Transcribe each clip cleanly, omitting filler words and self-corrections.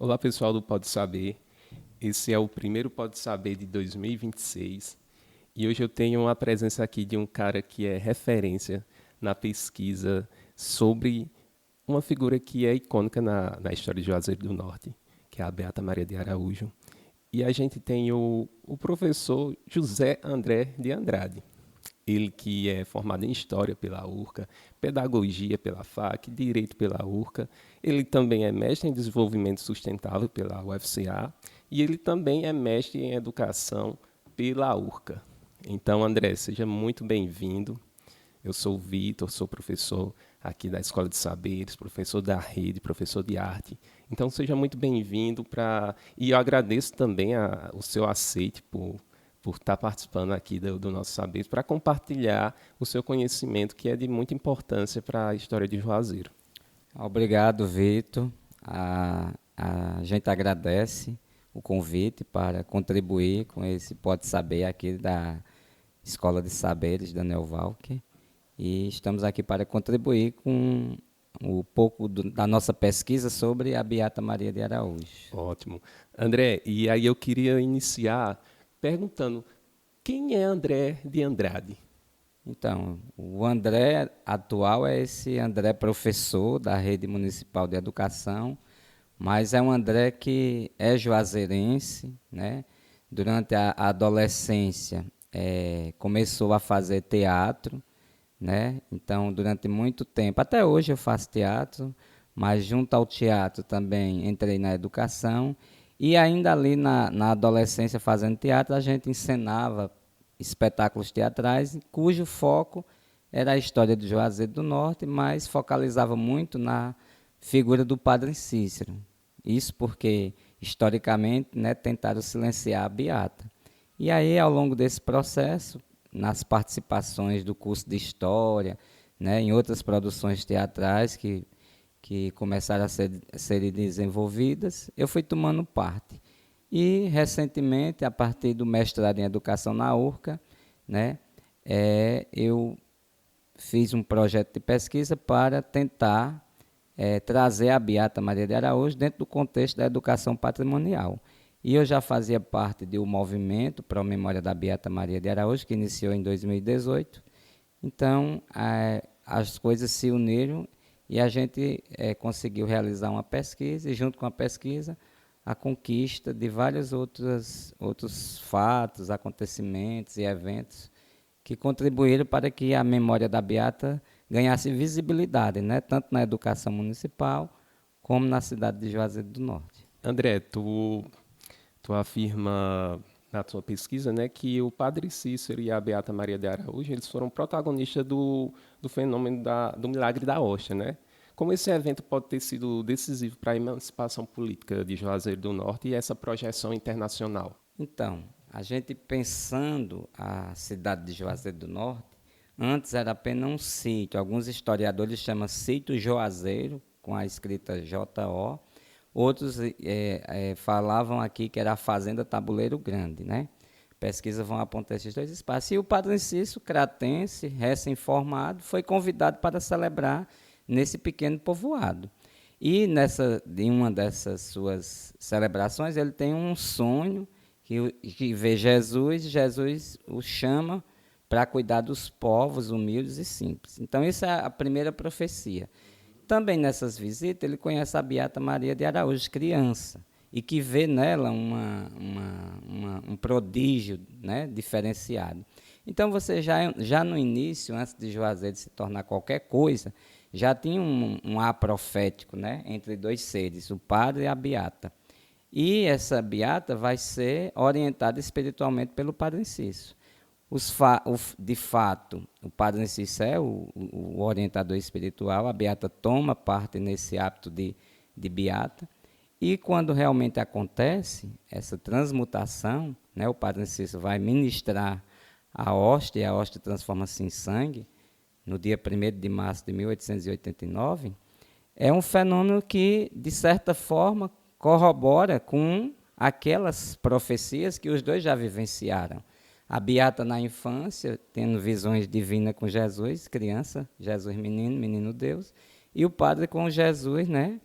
Olá, pessoal do Pode Saber. Esse é o primeiro Pode Saber de 2026 e hoje eu tenho a presença aqui de um cara que é referência na pesquisa sobre uma figura que é icônica na história de Juazeiro do Norte, que é a Beata Maria de Araújo. E a gente tem o professor José André de Andrade. Ele que é formado em História pela URCA, Pedagogia pela FAC, Direito pela URCA. Ele também é mestre em Desenvolvimento Sustentável pela UFCA e ele também é mestre em Educação pela URCA. Então, André, seja muito bem-vindo. Eu sou o Vitor, sou professor aqui da Escola de Saberes, professor da rede, professor de arte. Então, seja muito bem-vindo e eu agradeço também o seu aceite por estar participando aqui do nosso Saberes para compartilhar o seu conhecimento, que é de muita importância para a história de Juazeiro. Obrigado, Vitor. A gente agradece o convite para contribuir com esse Pode Saber aqui da Escola de Saberes da Walker. E estamos aqui para contribuir com um pouco da nossa pesquisa sobre a Beata Maria de Araújo. Ótimo. André, e aí eu queria iniciar perguntando, quem é André de Andrade? Então, o André atual é esse André professor da Rede Municipal de Educação, mas é um André que é juazeirense, né? Durante a adolescência começou a fazer teatro, né? Então, durante muito tempo, até hoje eu faço teatro, mas junto ao teatro também entrei na educação e ainda ali na adolescência fazendo teatro a gente encenava espetáculos teatrais cujo foco era a história de Juazeiro do Norte, mas focalizava muito na figura do Padre Cícero. Isso porque, historicamente, né, tentaram silenciar a Beata. E aí, ao longo desse processo, nas participações do curso de História, né, em outras produções teatrais que começaram a ser desenvolvidas, eu fui tomando parte. E, recentemente, a partir do mestrado em Educação na URCA, né, eu fiz um projeto de pesquisa para tentar trazer a Beata Maria de Araújo dentro do contexto da educação patrimonial. E eu já fazia parte do movimento para a memória da Beata Maria de Araújo, que iniciou em 2018. Então, as coisas se uniram e a gente conseguiu realizar uma pesquisa, e junto com a pesquisa, a conquista de vários outros fatos, acontecimentos e eventos que contribuíram para que a memória da Beata ganhasse visibilidade, né? Tanto na educação municipal como na cidade de Juazeiro do Norte. André, tu afirma na tua pesquisa, né, que o Padre Cícero e a Beata Maria de Araújo eles foram protagonistas do fenômeno do milagre da hóstia, né? Como esse evento pode ter sido decisivo para a emancipação política de Juazeiro do Norte e essa projeção internacional? Então, a gente pensando a cidade de Juazeiro do Norte, antes era apenas um sítio. Alguns historiadores chamam sítio Juazeiro, com a escrita J-O. Outros falavam aqui que era a Fazenda Tabuleiro Grande, né? Pesquisas vão apontar esses dois espaços. E o Padre Cícero, cratense, recém-formado, foi convidado para celebrar nesse pequeno povoado. E em uma dessas suas celebrações, ele tem um sonho que vê Jesus, e Jesus o chama para cuidar dos povos humildes e simples. Então, isso é a primeira profecia. Também nessas visitas, ele conhece a Beata Maria de Araújo, criança, e que vê nela um prodígio, né, diferenciado. Então, você já no início, antes de Juazeiro se tornar qualquer coisa, já tinha um ar profético, né, entre dois seres, o padre e a Beata. E essa Beata vai ser orientada espiritualmente pelo Padre Cícero. De fato, o Padre Cícero é o orientador espiritual, a Beata toma parte nesse hábito de Beata, e quando realmente acontece essa transmutação, né, o Padre Cícero vai ministrar a hóstia, e a hóstia transforma-se em sangue, no dia 1º de março de 1889, é um fenômeno que, de certa forma, corrobora com aquelas profecias que os dois já vivenciaram. A Beata na infância, tendo visões divinas com Jesus, criança, Jesus menino, menino Deus, e o padre com Jesus, né,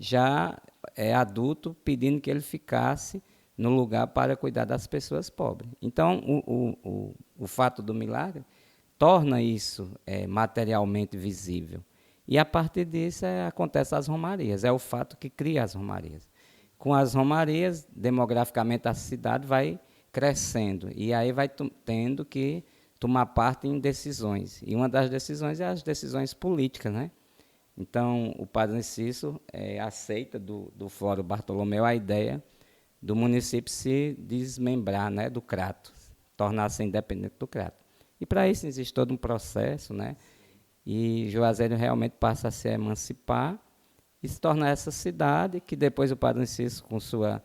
já é adulto pedindo que ele ficasse no lugar para cuidar das pessoas pobres. Então, o fato do milagre torna isso materialmente visível. E, a partir disso, acontecem as romarias. É o fato que cria as romarias. Com as romarias, demograficamente, a cidade vai crescendo. E aí vai tendo que tomar parte em decisões. E uma das decisões é as decisões políticas, né? Então, o padre Cícero aceita do Fórum Bartolomeu a ideia do município se desmembrar, né, do Crato, tornar-se independente do Crato. E, para isso, existe todo um processo, né? E Juazeiro realmente passa a se emancipar e se torna essa cidade que depois o padre Cícero, com sua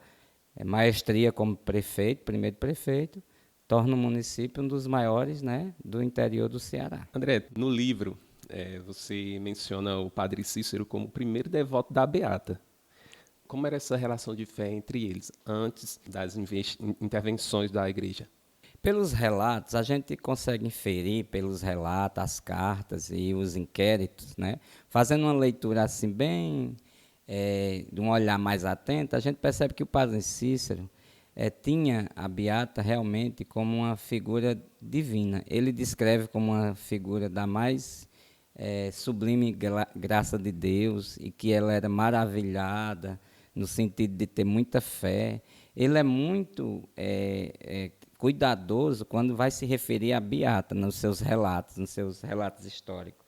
maestria como prefeito, primeiro prefeito, torna o município um dos maiores, né, do interior do Ceará. André, no livro, você menciona o padre Cícero como o primeiro devoto da Beata. Como era essa relação de fé entre eles, antes das intervenções da igreja? Pelos relatos, a gente consegue inferir pelos relatos, as cartas e os inquéritos, né? Fazendo uma leitura assim bem, de um olhar mais atento, a gente percebe que o padre Cícero tinha a Beata realmente como uma figura divina. Ele descreve como uma figura da mais sublime graça de Deus e que ela era maravilhada no sentido de ter muita fé. Ele é muito cuidadoso quando vai se referir à Beata nos seus relatos históricos.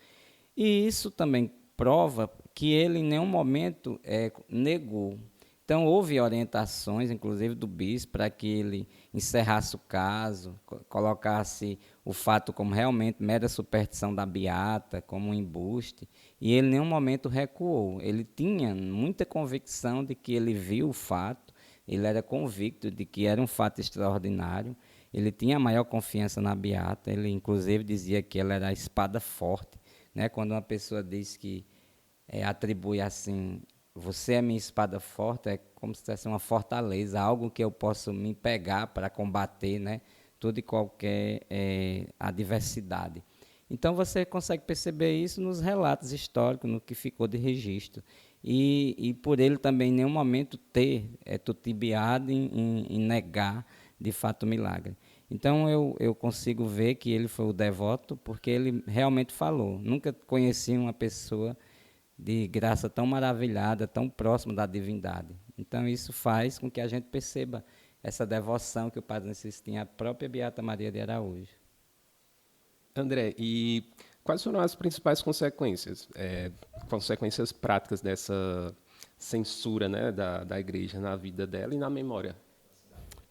E isso também prova que ele em nenhum momento negou. Então, houve orientações, inclusive do bispo, para que ele encerrasse o caso, colocasse o fato como realmente mera superstição da Beata, como um embuste, e ele em nenhum momento recuou. Ele tinha muita convicção de que ele viu o fato, ele era convicto de que era um fato extraordinário, ele tinha a maior confiança na Beata, ele inclusive dizia que ela era a espada forte, né? Quando uma pessoa diz que atribui assim, você é minha espada forte, é como se fosse uma fortaleza, algo que eu posso me pegar para combater, né, toda e qualquer adversidade. Então você consegue perceber isso nos relatos históricos, no que ficou de registro. E por ele também em nenhum momento ter tutibiado em negar de fato o milagre. Então eu consigo ver que ele foi o devoto porque ele realmente falou. Nunca conheci uma pessoa de graça tão maravilhada, tão próximo da divindade. Então, isso faz com que a gente perceba essa devoção que o Padre Narciso tinha à própria Beata Maria de Araújo. André, e quais foram as principais consequências, consequências práticas dessa censura, né, da igreja na vida dela e na memória?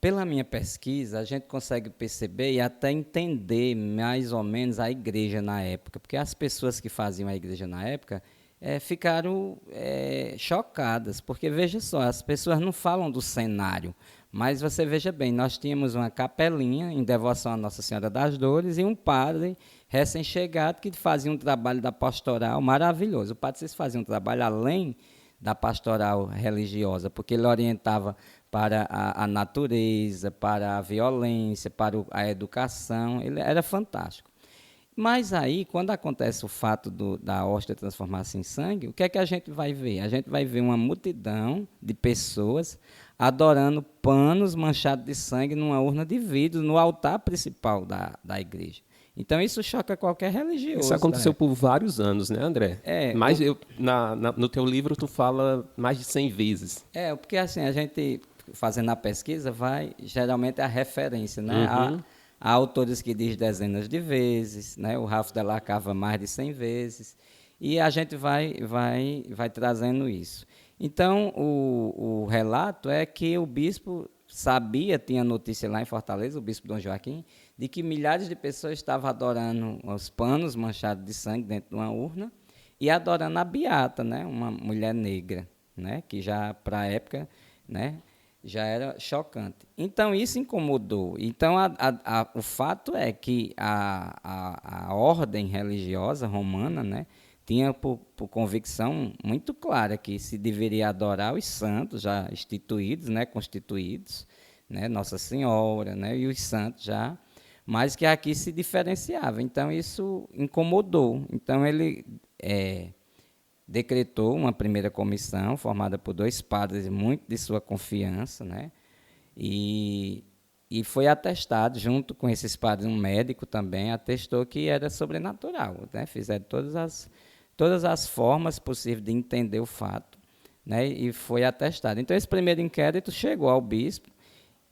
Pela minha pesquisa, a gente consegue perceber e até entender mais ou menos a igreja na época, porque as pessoas que faziam a igreja na época ficaram chocadas, porque veja só, as pessoas não falam do cenário, mas você veja bem, nós tínhamos uma capelinha em devoção a Nossa Senhora das Dores e um padre recém-chegado que fazia um trabalho da pastoral maravilhoso. O padre Cícero fazia um trabalho além da pastoral religiosa, porque ele orientava para a natureza, para a violência, para a educação, ele era fantástico. Mas aí, quando acontece o fato da hóstia transformar-se em sangue, o que é que a gente vai ver? A gente vai ver uma multidão de pessoas adorando panos manchados de sangue numa urna de vidro, no altar principal da igreja. Então, isso choca qualquer religioso. Isso aconteceu por vários anos, né, André? Mas no teu livro tu fala mais de 100 vezes. Porque assim, a gente, fazendo a pesquisa, geralmente é a referência, né? Uhum. Há autores que dizem dezenas de vezes, né? O Ralph de la Cava mais de 100 vezes, e a gente vai trazendo isso. Então, o relato é que o bispo sabia, tinha notícia lá em Fortaleza, o bispo Dom Joaquim, de que milhares de pessoas estavam adorando os panos manchados de sangue dentro de uma urna e adorando a Beata, né? Uma mulher negra, né? Que já, para a época, né? Já era chocante. Então, isso incomodou. Então, o fato é que a ordem religiosa romana, né, tinha por convicção muito clara que se deveria adorar os santos já instituídos, né, constituídos, né, Nossa Senhora, né, e os santos já, mas que aqui se diferenciava. Então, isso incomodou. Então, ele decretou uma primeira comissão formada por 2 padres muito de sua confiança, né? E, e foi atestado, junto com esses padres, um médico também, atestou que era sobrenatural, né? Fizeram todas as formas possíveis de entender o fato, né? E foi atestado. Então, esse primeiro inquérito chegou ao bispo,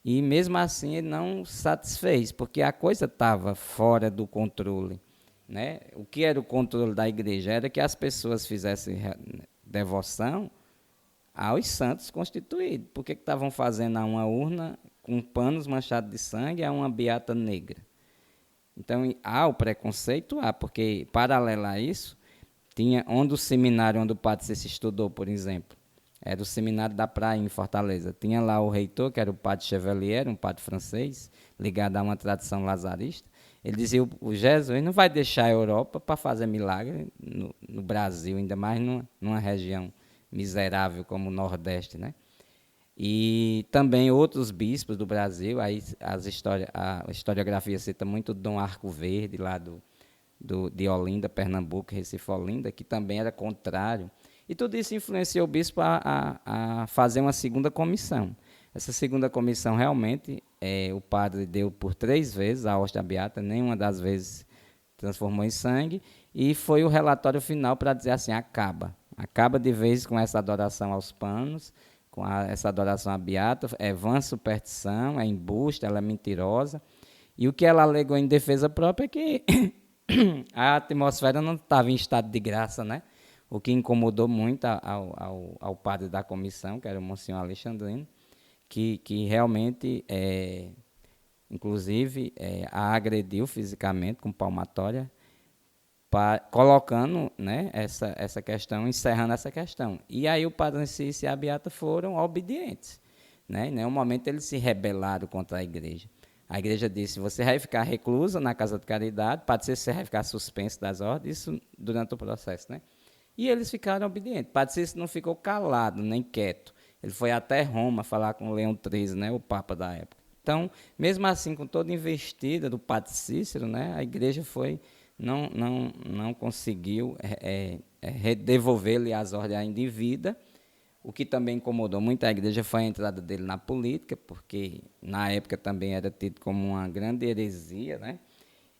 e mesmo assim ele não satisfez, porque a coisa estava fora do controle, né? O que era o controle da igreja? Era que as pessoas fizessem devoção aos santos constituídos. Por que estavam fazendo a uma urna com panos manchados de sangue a uma beata negra? Então, há o preconceito, porque, paralelo a isso, tinha onde o seminário onde o padre se estudou, por exemplo, era o seminário da Praia, em Fortaleza. Tinha lá o reitor, que era o padre Chevalier, um padre francês, ligado a uma tradição lazarista. Ele dizia, o Jesus não vai deixar a Europa para fazer milagre no Brasil, ainda mais numa região miserável como o Nordeste, né? E também outros bispos do Brasil, aí a historiografia cita muito Dom Arco Verde, lá de Olinda, Pernambuco, Recife, Olinda, que também era contrário. E tudo isso influenciou o bispo a fazer uma segunda comissão. Essa segunda comissão, realmente, o padre deu por 3 vezes a hóstia beata, nenhuma das vezes transformou em sangue, e foi o relatório final para dizer assim, acaba de vez com essa adoração aos panos, com essa adoração à beata, é vã superstição, é embuste, ela é mentirosa, e o que ela alegou em defesa própria é que a atmosfera não estava em estado de graça, né? O que incomodou muito ao padre da comissão, que era o Monsenhor Alexandrino, que realmente, inclusive, a agrediu fisicamente com palmatória, colocando, né, essa questão, encerrando essa questão. E aí o padre Cícero e a beata foram obedientes, né? Em nenhum momento eles se rebelaram contra a igreja. A igreja disse, você vai ficar reclusa na casa de caridade, padre Cícero, você vai ficar suspenso das ordens, isso durante o processo, né? E eles ficaram obedientes. Padre Cícero não ficou calado, nem quieto. Ele foi até Roma falar com Leão XIII, né, o Papa da época. Então, mesmo assim, com toda investida do Padre Cícero, né, a igreja não conseguiu devolver-lhe as ordens ainda em vida. O que também incomodou muito a igreja foi a entrada dele na política, porque na época também era tido como uma grande heresia, né?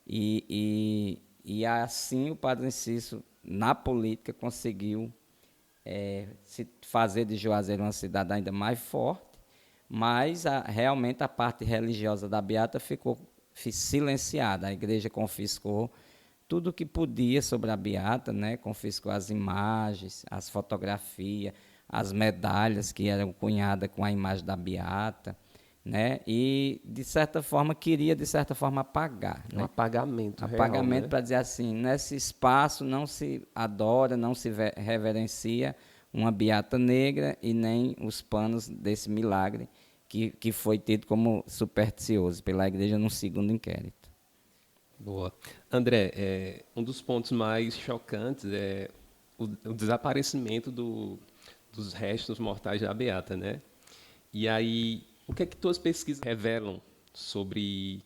E assim o Padre Cícero, na política, conseguiu se fazer de Juazeiro uma cidade ainda mais forte, mas realmente a parte religiosa da beata ficou silenciada. A igreja confiscou tudo o que podia sobre a beata, né? Confiscou as imagens, as fotografias, as medalhas que eram cunhadas com a imagem da beata, né? E, de certa forma, queria, apagar. Um apagamento real, apagamento, né? para dizer assim, nesse espaço não se adora, não se reverencia uma beata negra e nem os panos desse milagre que foi tido como supersticioso pela igreja no segundo inquérito. Boa. André, um dos pontos mais chocantes é o desaparecimento dos restos mortais da beata, né? E aí, o que é que tuas pesquisas revelam sobre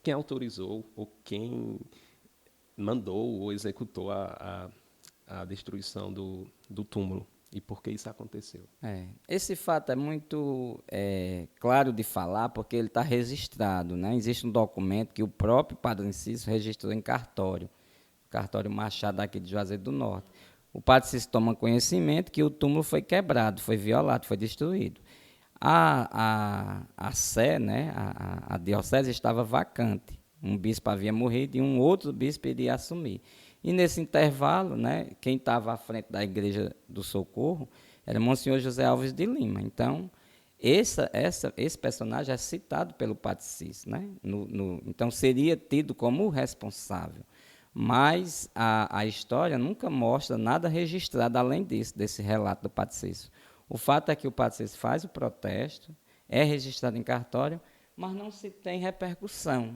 quem autorizou ou quem mandou ou executou a destruição do túmulo e por que isso aconteceu? Esse fato é muito claro de falar porque ele está registrado, né? Existe um documento que o próprio Padre Cícero registrou em cartório Machado aqui de Juazeiro do Norte. O Padre Cícero toma conhecimento que o túmulo foi quebrado, foi violado, foi destruído. A Sé, né? a diocese estava vacante. Um bispo havia morrido e um outro bispo iria assumir. E nesse intervalo, né, quem estava à frente da Igreja do Socorro era Monsenhor José Alves de Lima. Então, esse personagem é citado pelo Padre Cícero, né? Então, seria tido como responsável. Mas a história nunca mostra nada registrado além desse relato do Padre Cícero. O fato é que o Padre Cícero faz o protesto, é registrado em cartório, mas não se tem repercussão.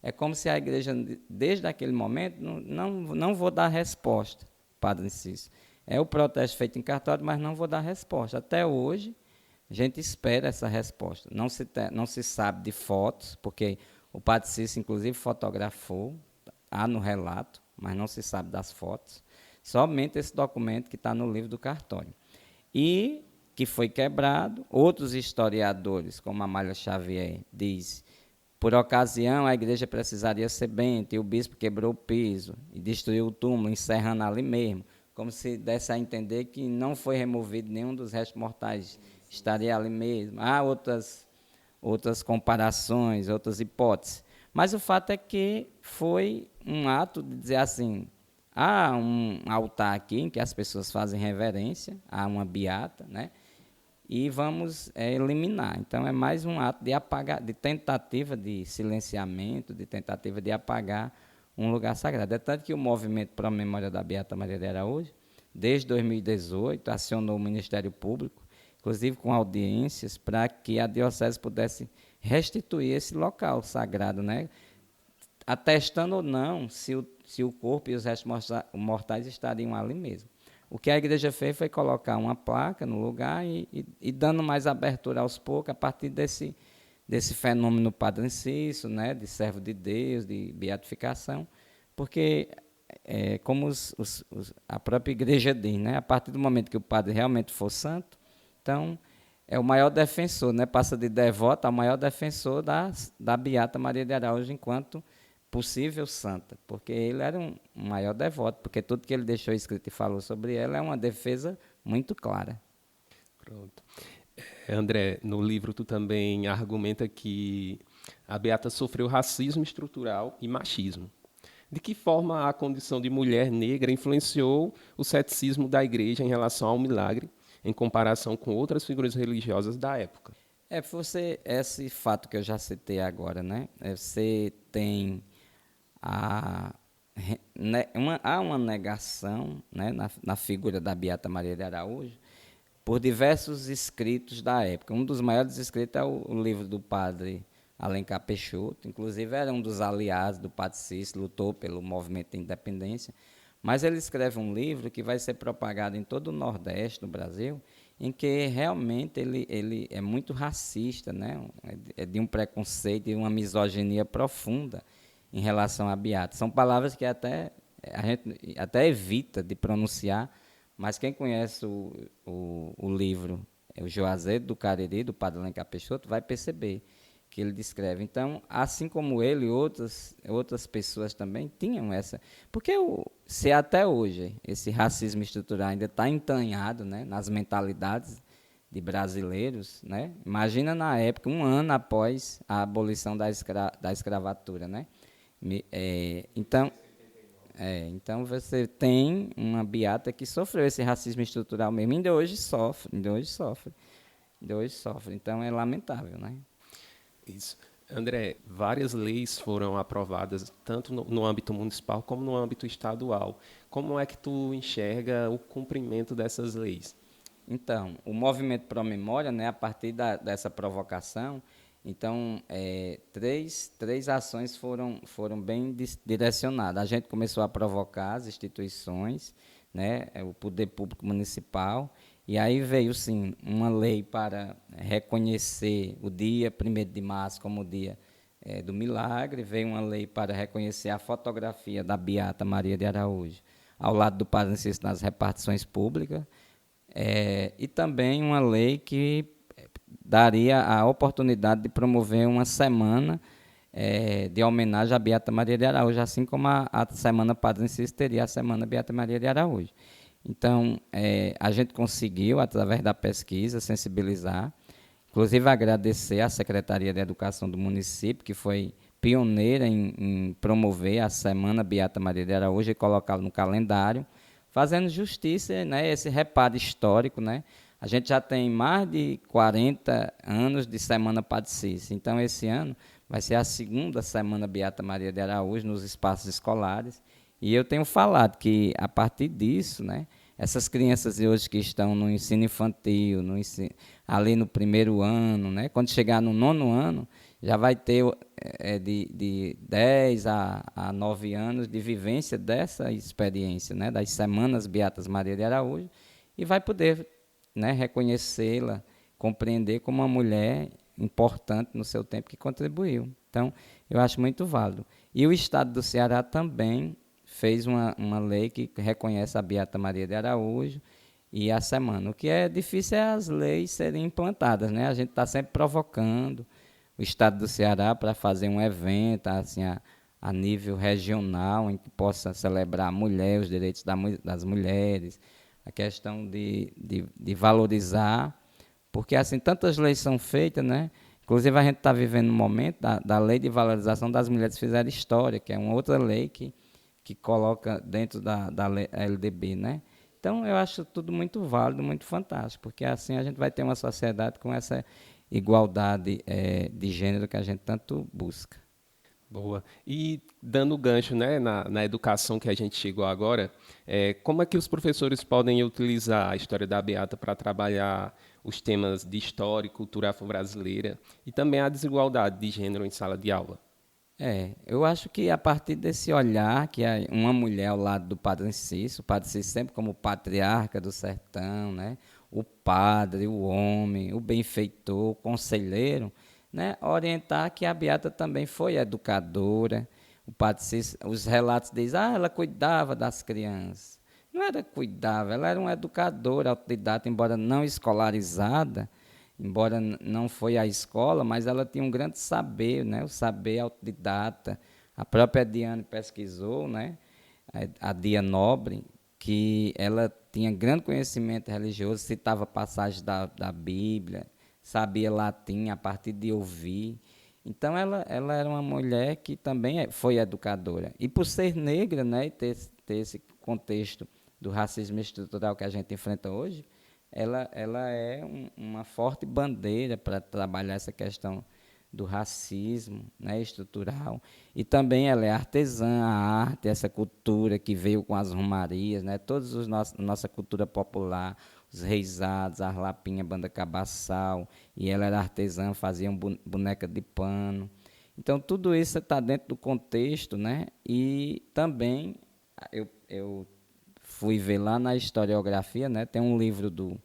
É como se a igreja, desde aquele momento, não vou dar resposta, Padre Cícero. É o protesto feito em cartório, mas não vou dar resposta. Até hoje, a gente espera essa resposta. Não se sabe de fotos, porque o Padre Cícero, inclusive, fotografou, há no relato, mas não se sabe das fotos. Somente esse documento que está no livro do cartório. E que foi quebrado. Outros historiadores, como Amália Xavier, diz: por ocasião, a igreja precisaria ser benta, e o bispo quebrou o piso e destruiu o túmulo, encerrando ali mesmo, como se desse a entender que não foi removido nenhum dos restos mortais, estaria ali mesmo. Há outras comparações, outras hipóteses. Mas o fato é que foi um ato de dizer assim: há um altar aqui em que as pessoas fazem reverência, há uma beata, né? E vamos eliminar. Então, é mais um ato de apagar, de tentativa de silenciamento, de tentativa de apagar um lugar sagrado. É tanto que o movimento para a memória da Beata Maria de Araújo, desde 2018, acionou o Ministério Público, inclusive com audiências, para que a diocese pudesse restituir esse local sagrado, né? Atestando ou não se o corpo e os restos mortais estariam ali mesmo. O que a igreja fez foi colocar uma placa no lugar e dando mais abertura aos poucos, a partir desse fenômeno Padre Cícero, né, de servo de Deus, de beatificação, porque, como a própria igreja diz, né, a partir do momento que o padre realmente for santo, então é o maior defensor, né, passa de devoto ao maior defensor da Beata Maria de Araújo enquanto possível santa, porque ele era um maior devoto, porque tudo que ele deixou escrito e falou sobre ela é uma defesa muito clara. Pronto. André, no livro tu também argumenta que a Beata sofreu racismo estrutural e machismo. De que forma a condição de mulher negra influenciou o ceticismo da igreja em relação ao milagre, em comparação com outras figuras religiosas da época? Esse fato que eu já citei agora, né? Você tem há uma negação, né, na figura da Beata Maria de Araújo por diversos escritos da época. Um dos maiores escritos é o livro do padre Alencar Peixoto, inclusive era um dos aliados do padre Cícero, lutou pelo movimento de independência, mas ele escreve um livro que vai ser propagado em todo o Nordeste do Brasil, em que realmente ele é muito racista, né? É de um preconceito e uma misoginia profunda em relação à beata. São palavras que a gente até evita de pronunciar, mas quem conhece o livro, o Juazeiro do Cariri, do padre Alencar Peixoto, vai perceber que ele descreve. Então, assim como ele, outras pessoas também tinham essa. Porque se até hoje esse racismo estrutural ainda está entranhado, né, nas mentalidades de brasileiros, né? Imagina na época, um ano após a abolição da escravatura, né? Então você tem uma beata que sofreu esse racismo estrutural mesmo, ainda hoje sofre. Então é lamentável, né? Isso. André, várias leis foram aprovadas, tanto no âmbito municipal como no âmbito estadual. Como é que tu enxerga o cumprimento dessas leis? Então, o movimento Pro Memória, né, a partir dessa provocação, então, três ações foram bem direcionadas. A gente começou a provocar as instituições, né, o poder público municipal, e aí veio, sim, uma lei para reconhecer o dia 1º de março como o dia do milagre, veio uma lei para reconhecer a fotografia da Beata Maria de Araújo ao lado do Padre Cícero nas repartições públicas, e também uma lei que daria a oportunidade de promover uma semana de homenagem à Beata Maria de Araújo, assim como a Semana Padre Cícero teria a Semana Beata Maria de Araújo. Então, a gente conseguiu, através da pesquisa, sensibilizar, inclusive agradecer à Secretaria de Educação do município, que foi pioneira em promover a Semana Beata Maria de Araújo e colocá-la no calendário, fazendo justiça, né, esse reparo histórico, né? A gente já tem mais de 40 anos de Semana Padre Cícero. Então, esse ano vai ser a segunda Semana Beata Maria de Araújo nos espaços escolares. E eu tenho falado que, a partir disso, né, essas crianças de hoje que estão no ensino infantil, ali no 1º ano, né, quando chegar no 9º ano, já vai ter de 10 a 9 anos de vivência dessa experiência, né, das Semanas Beatas Maria de Araújo, e vai poder, né, reconhecê-la, compreender como uma mulher importante no seu tempo que contribuiu. Então, eu acho muito válido. E o Estado do Ceará também fez uma lei que reconhece a Beata Maria de Araújo e a semana. O que é difícil é as leis serem implantadas, né? A gente está sempre provocando o Estado do Ceará para fazer um evento assim, a nível regional, em que possa celebrar a mulher, os direitos das mulheres, a questão de valorizar, porque assim tantas leis são feitas, né? Inclusive a gente está vivendo um momento da lei de valorização das mulheres que fizeram história, que é uma outra lei que coloca dentro da lei LDB, né? Então eu acho tudo muito válido, muito fantástico, porque assim a gente vai ter uma sociedade com essa igualdade de gênero que a gente tanto busca. Boa. E dando gancho, né, na educação que a gente chegou agora, como é que os professores podem utilizar a história da Beata para trabalhar os temas de história e cultura afro-brasileira e também a desigualdade de gênero em sala de aula? Eu acho que a partir desse olhar, que é uma mulher ao lado do Padre Cícero, o Padre Cícero sempre como patriarca do sertão, né? O padre, o homem, o benfeitor, o conselheiro, né? Orientar que a Beata também foi educadora. O Padre Cícero, os relatos dizem, ela cuidava das crianças. Não era cuidava, ela era uma educadora autodidata, embora não escolarizada, embora não foi à escola, mas ela tinha um grande saber, né? O saber autodidata. A própria Diane pesquisou, né? A Dia Nobre, que ela tinha grande conhecimento religioso, citava passagens da Bíblia, sabia latim a partir de ouvir. Então, ela era uma mulher que também foi educadora. E por ser negra, né, e ter esse contexto do racismo estrutural que a gente enfrenta hoje, ela é uma forte bandeira para trabalhar essa questão do racismo, né, estrutural. E também ela é artesã, a arte, essa cultura que veio com as romarias, né, todos os nossa cultura popular, os reisados, as lapinhas, banda cabaçal, e ela era artesã, fazia boneca de pano. Então, tudo isso está dentro do contexto, né, e também eu fui ver lá na historiografia, né, tem um livro do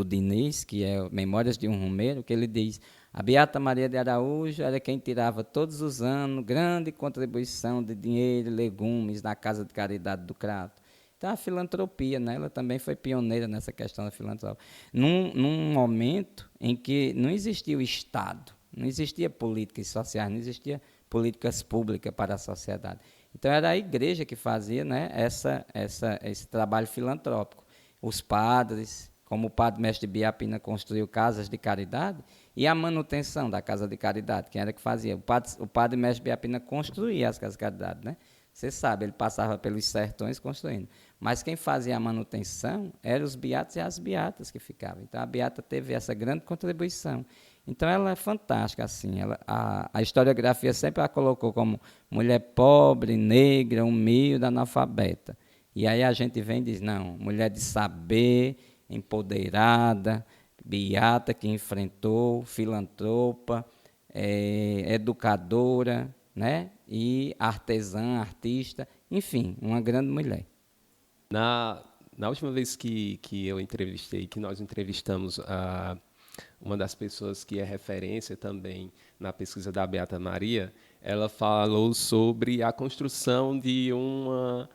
Diniz, que é Memórias de um Romeiro, que ele diz: a Beata Maria de Araújo era quem tirava todos os anos grande contribuição de dinheiro e legumes na Casa de Caridade do Crato. Então, a filantropia, né, ela também foi pioneira nessa questão da filantropia. Num momento em que não existia o Estado, não existia políticas sociais, não existia políticas públicas para a sociedade. Então, era a igreja que fazia, né, esse trabalho filantrópico. Os padres, como o padre mestre Biapina construiu casas de caridade, e a manutenção da casa de caridade, quem era que fazia? O padre mestre Biapina construía as casas de caridade, né? Você sabe, ele passava pelos sertões construindo. Mas quem fazia a manutenção eram os beatos e as beatas que ficavam. Então, a beata teve essa grande contribuição. Então, ela é fantástica, assim. A historiografia sempre a colocou como mulher pobre, negra, humilde, analfabeta. E aí a gente vem e diz, não, mulher de saber, empoderada, beata que enfrentou, filantropa, educadora, né? E artesã, artista, enfim, uma grande mulher. Na última vez que eu entrevistei, que nós entrevistamos uma das pessoas que é referência também na pesquisa da Beata Maria, ela falou sobre a construção de uma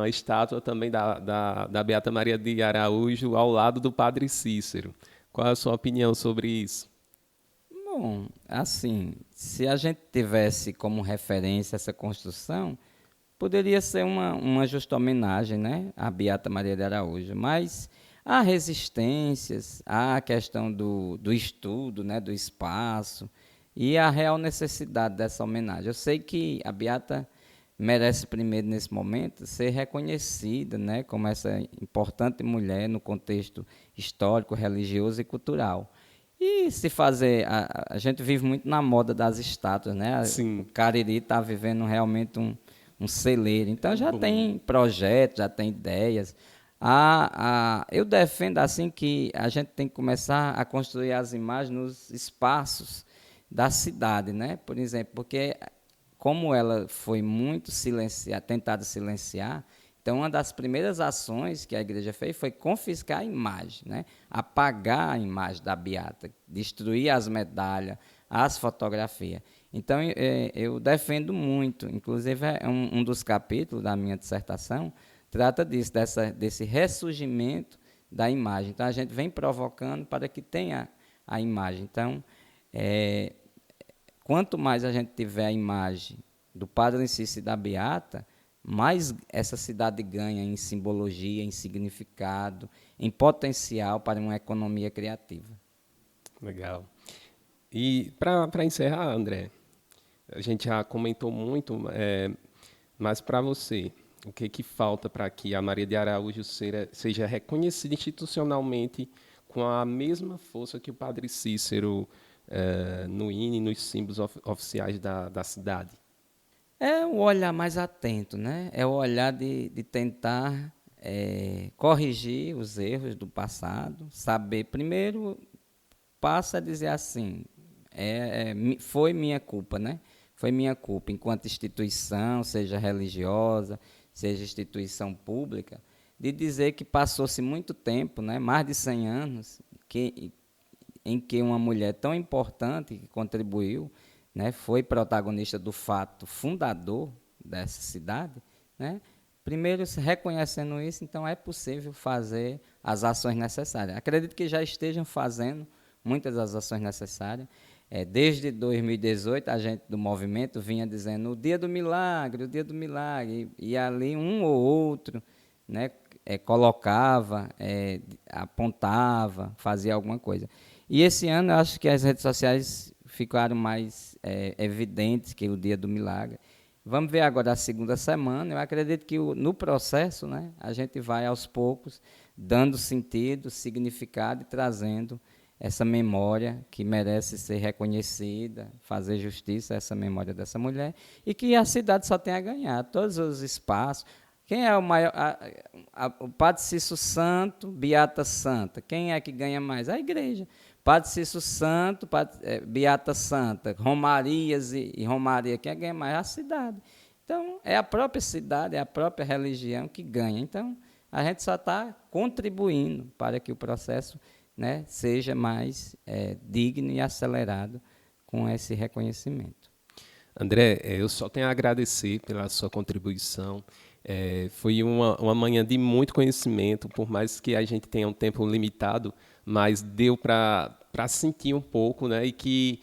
estátua também da Beata Maria de Araújo ao lado do Padre Cícero. Qual é a sua opinião sobre isso? Bom, assim, se a gente tivesse como referência essa construção, poderia ser uma justa homenagem, né, à Beata Maria de Araújo, mas há resistências, há a questão do estudo, né, do espaço, e a real necessidade dessa homenagem. Eu sei que a Beata merece primeiro, nesse momento, ser reconhecida, né, como essa importante mulher no contexto histórico, religioso e cultural. E se fazer, a gente vive muito na moda das estátuas, né? O Sim, Cariri está vivendo realmente um celeiro. Então já boom. tem projetos, já tem ideias. Eu defendo assim que a gente tem que começar a construir as imagens nos espaços da cidade, né? Por exemplo, porque como ela foi muito tentada silenciar, então uma das primeiras ações que a igreja fez foi confiscar a imagem, né? Apagar a imagem da beata, destruir as medalhas, as fotografias. Então, eu defendo muito, inclusive é um dos capítulos da minha dissertação, trata disso, desse ressurgimento da imagem. Então, a gente vem provocando para que tenha a imagem. Então, quanto mais a gente tiver a imagem do Padre Cícero e da Beata, mais essa cidade ganha em simbologia, em significado, em potencial para uma economia criativa. Legal. E para encerrar, André, a gente já comentou muito, mas para você, o que falta para que a Maria de Araújo seja reconhecida institucionalmente com a mesma força que o Padre Cícero no hino e nos símbolos oficiais da cidade? É o olhar mais atento, né? É o olhar de tentar corrigir os erros do passado, saber, primeiro, passa a dizer assim, foi minha culpa, né? Foi minha culpa, enquanto instituição, seja religiosa, seja instituição pública, de dizer que passou-se muito tempo, né? Mais de 100 anos, em que uma mulher tão importante que contribuiu, né, foi protagonista do fato fundador dessa cidade, né, primeiro reconhecendo isso, então é possível fazer as ações necessárias. Acredito que já estejam fazendo muitas das ações necessárias. Desde 2018, a gente do movimento vinha dizendo o dia do milagre, e ali um ou outro, né, colocava, apontava, fazia alguma coisa. E esse ano eu acho que as redes sociais ficaram mais evidentes que o dia do milagre. Vamos ver agora a segunda semana. Eu acredito que no processo, né, a gente vai aos poucos dando sentido, significado e trazendo essa memória que merece ser reconhecida, fazer justiça a essa memória dessa mulher e que a cidade só tem a ganhar, todos os espaços. Quem é o maior? O Padre Cícero Santo, Beata Santa. Quem é que ganha mais? A igreja. Padre Cícero Santo, Beata Santa, Romarias e Romaria. Quem é que ganha mais? A cidade. Então, é a própria cidade, é a própria religião que ganha. Então, a gente só está contribuindo para que o processo, né, seja mais digno e acelerado com esse reconhecimento. André, eu só tenho a agradecer pela sua contribuição. Foi uma manhã de muito conhecimento, por mais que a gente tenha um tempo limitado, mas deu para sentir um pouco, né, e que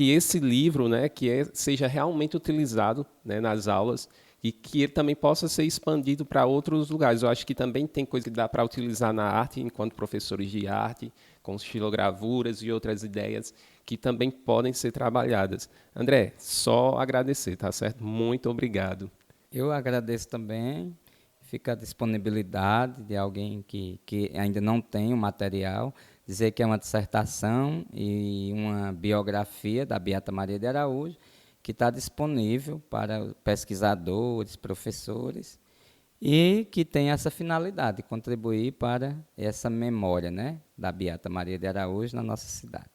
esse livro, né, seja realmente utilizado, né, nas aulas e que ele também possa ser expandido para outros lugares. Eu acho que também tem coisa que dá para utilizar na arte, enquanto professores de arte, com estilogravuras e outras ideias que também podem ser trabalhadas. André, só agradecer, tá certo? Muito obrigado. Eu agradeço também, fica a disponibilidade de alguém que ainda não tem o material, dizer que é uma dissertação e uma biografia da Beata Maria de Araújo, que está disponível para pesquisadores, professores, e que tem essa finalidade, contribuir para essa memória, né, da Beata Maria de Araújo na nossa cidade.